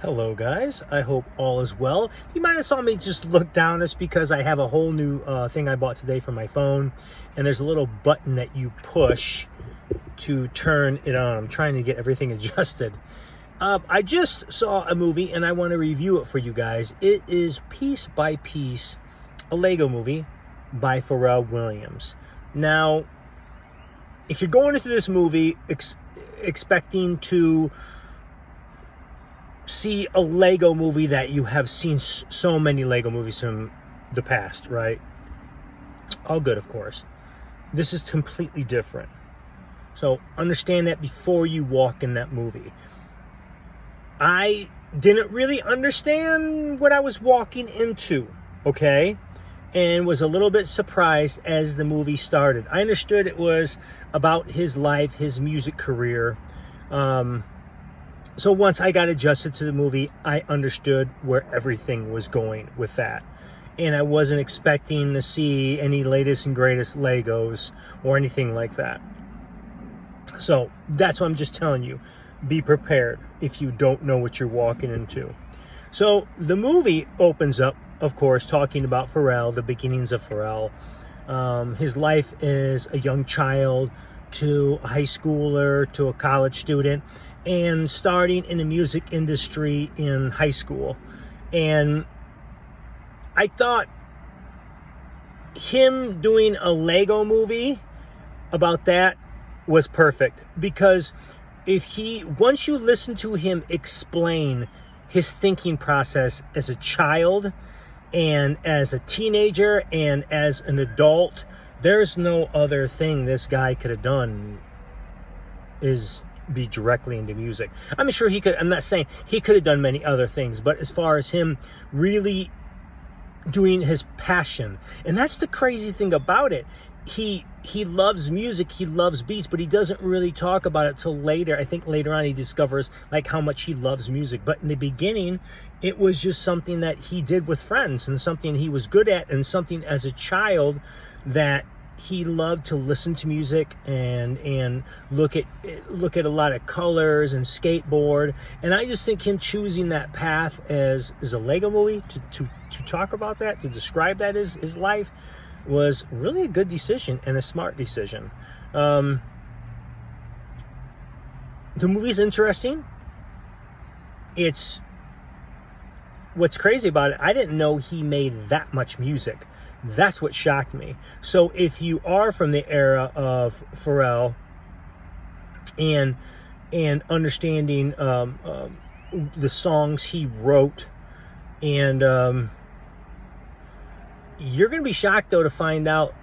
Hello guys, I hope all is well. You might have saw me just look down. It's because I have a whole new thing I bought today for my phone, and there's a little button that you push to turn it on. I'm trying to get everything adjusted. I just saw a movie and I want to review it for you guys. It is Piece by Piece, a Lego movie by Pharrell Williams. Now, if you're going into this movie expecting to see a Lego movie that you have seen so many Lego movies from the past, right? All good, of course. This is completely different. So understand that before you walk in that movie. I didn't really understand what I was walking into, okay? And was a little bit surprised as the movie started. I understood it was about his life, his music career. So once I got adjusted to the movie, I understood where everything was going with that. And I wasn't expecting to see any latest and greatest Legos or anything like that. So that's what I'm just telling you. Be prepared if you don't know what you're walking into. So the movie opens up, of course, talking about Pharrell, the beginnings of Pharrell. His life as a young child to a high schooler to a college student, and starting in the music industry in high school. And I thought him doing a Lego movie about that was perfect, because once you listen to him explain his thinking process as a child and as a teenager and as an adult, there's no other thing this guy could have done is be directly into music. I'm sure he could. I'm not saying he could have done many other things, but as far as him really doing his passion, and that's the crazy thing about it, he loves music, he loves beats, but he doesn't really talk about it till later. I think later on he discovers like how much he loves music, but in the beginning it was just something that he did with friends and something he was good at, and something as a child that he loved to listen to music and look at a lot of colors and skateboard. And I just think him choosing that path as a Lego movie to talk about that, to describe that as his life, was really a good decision and a smart decision. The movie's interesting. What's crazy about it, I didn't know he made that much music. That's what shocked me. So if you are from the era of Pharrell and understanding the songs he wrote, and you're going to be shocked though to find out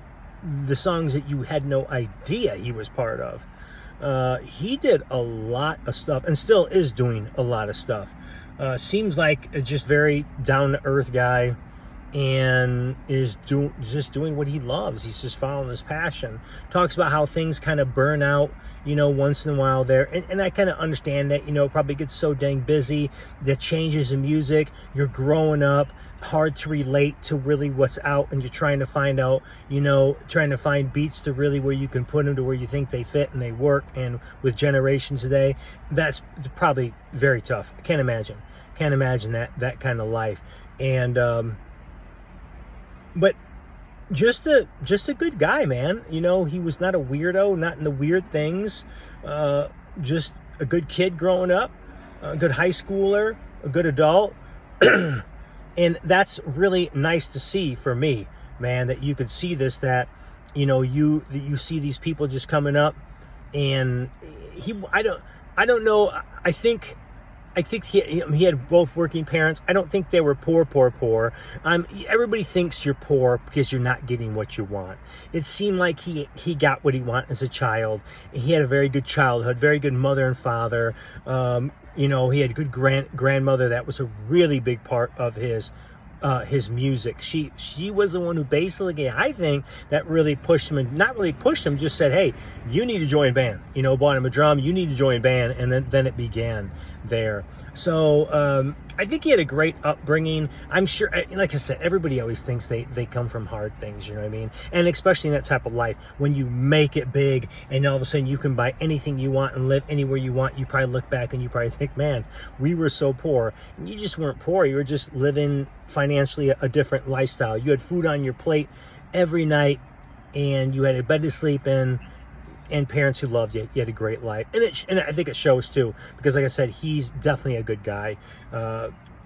the songs that you had no idea he was part of. He did a lot of stuff and still is doing a lot of stuff. Seems like a just very down-to-earth guy, and is just doing what he loves. He's just following his passion. Talks about how things kind of burn out, once in a while there. And I kind of understand that, it probably gets so dang busy, the changes in music, you're growing up, hard to relate to really what's out, and you're trying to find out, trying to find beats to really where you can put them to where you think they fit and they work. And with generations today, that's probably very tough. I can't imagine that kind of life. And but just a good guy, man. He was not a weirdo, not in the weird things. Just a good kid growing up, a good high schooler, a good adult. And that's really nice to see for me, man, that you could see this, that, you see these people just coming up, and I don't know. I think he had both working parents. I don't think they were poor. Everybody thinks you're poor because you're not getting what you want. It seemed like he got what he wanted as a child. He had a very good childhood, very good mother and father. He had a good grandmother that was a really big part of his music. She was the one who basically, I think, that really pushed him, and not really pushed him, just said, hey, you need to join band. Bought him a drum, you need to join band. And then it began. there. So I think he had a great upbringing. I'm sure, like I said, everybody always thinks they come from hard things, you know what I mean? And especially in that type of life, when you make it big and all of a sudden you can buy anything you want and live anywhere you want, you probably look back and you probably think, man, we were so poor. And you just weren't poor. You were just living financially a different lifestyle. You had food on your plate every night, and you had a bed to sleep in, and parents who loved you. You had a great life, and I think it shows too, because like I said, he's definitely a good guy.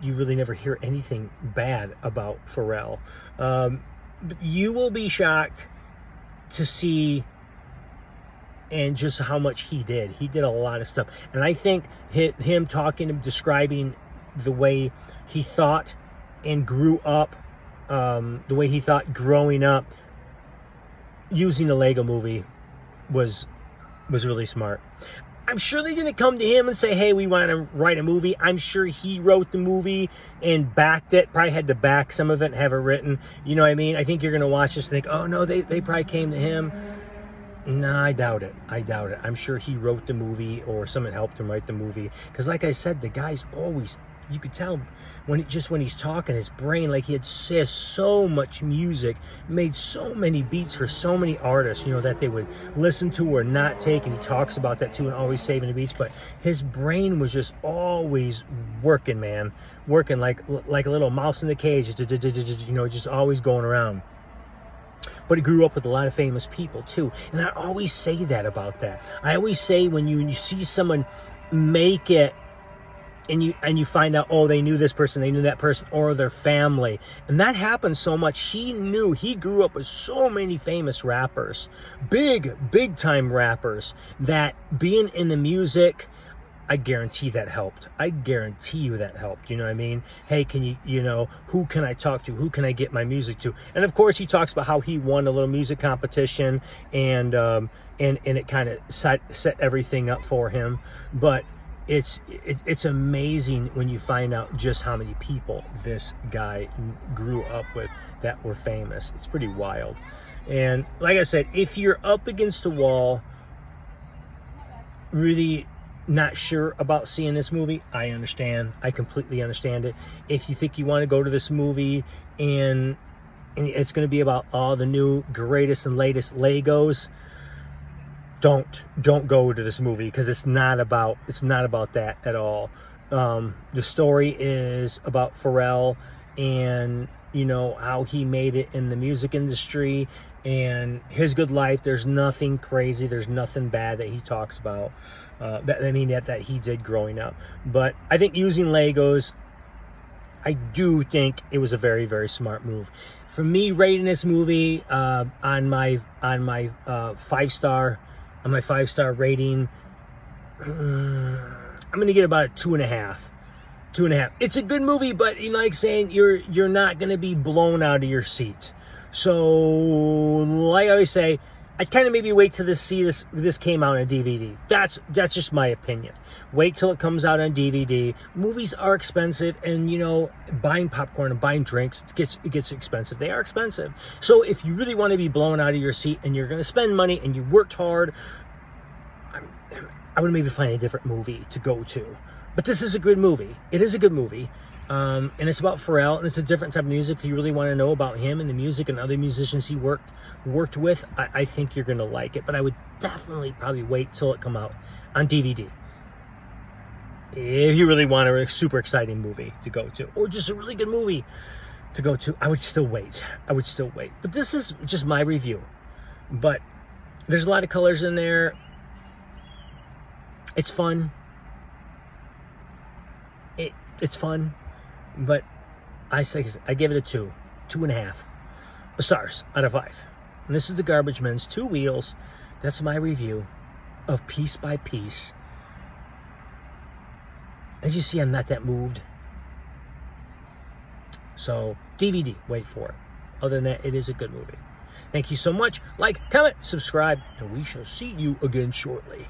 You really never hear anything bad about Pharrell. But you will be shocked to see and just how much he did. He did a lot of stuff, and I think him talking and describing the way he thought and grew up, the way he thought growing up, using the Lego Movie was really smart. I'm sure they're going to come to him and say, hey, we want to write a movie. I'm sure he wrote the movie and backed it, probably had to back some of it and have it written. You know what I mean? I think you're going to watch this and think, oh, no, they probably came to him. No, I doubt it. I doubt it. I'm sure he wrote the movie or someone helped him write the movie. Because like I said, the guy's always, you could tell when he's talking, his brain, like he says so much music, made so many beats for so many artists, you know, that they would listen to or not take. And he talks about that too, and always saving the beats. But his brain was just always working, man, working like a little mouse in the cage, you know, just always going around. But he grew up with a lot of famous people too. And I always say that about that. I always say when you see someone make it, and you find out, oh, they knew this person, they knew that person, or their family. And that happens so much. He grew up with so many famous rappers, big time rappers, that being in the music, I guarantee that helped. I guarantee you that helped. You know what I mean? Hey, can you know, who can I talk to? Who can I get my music to? And of course, he talks about how he won a little music competition, and it kind of set everything up for him. But it's amazing when you find out just how many people this guy grew up with that were famous. It's pretty wild. And like I said, if you're up against the wall, really not sure about seeing this movie, I understand. I completely understand it. If you think you want to go to this movie and it's going to be about all the new greatest and latest Legos, don't go to this movie, because it's not about that at all. The story is about Pharrell and, you know, how he made it in the music industry and his good life. There's nothing crazy, there's nothing bad that he talks about, that he did growing up. But I think using Legos, I do think it was a very, very smart move. For me, rating this movie on my 5-star rating, I'm gonna get about a 2.5. 2.5. It's a good movie, but like saying, you're not gonna be blown out of your seat. So, like I always say, I'd kind of maybe wait till this came out on DVD. That's just my opinion. Wait till it comes out on DVD. Movies are expensive, and you know, buying popcorn and buying drinks, it gets expensive. They are expensive. So if you really want to be blown out of your seat and you're going to spend money and you worked hard, I would maybe find a different movie to go to. But this is a good movie. It is a good movie. And it's about Pharrell, and it's a different type of music. If you really want to know about him and the music and other musicians he worked with, I think you're going to like it. But I would definitely probably wait till it come out on DVD. If you really want a super exciting movie to go to, or just a really good movie to go to, I would still wait. But this is just my review. But there's a lot of colors in there. It's fun. It's fun. But I give it a 2.5 stars out of 5. And this is the Garbage Men's 2 Wheels. That's my review of Piece by Piece. As you see, I'm not that moved. So, DVD, wait for it. Other than that, it is a good movie. Thank you so much. Like, comment, subscribe, and we shall see you again shortly.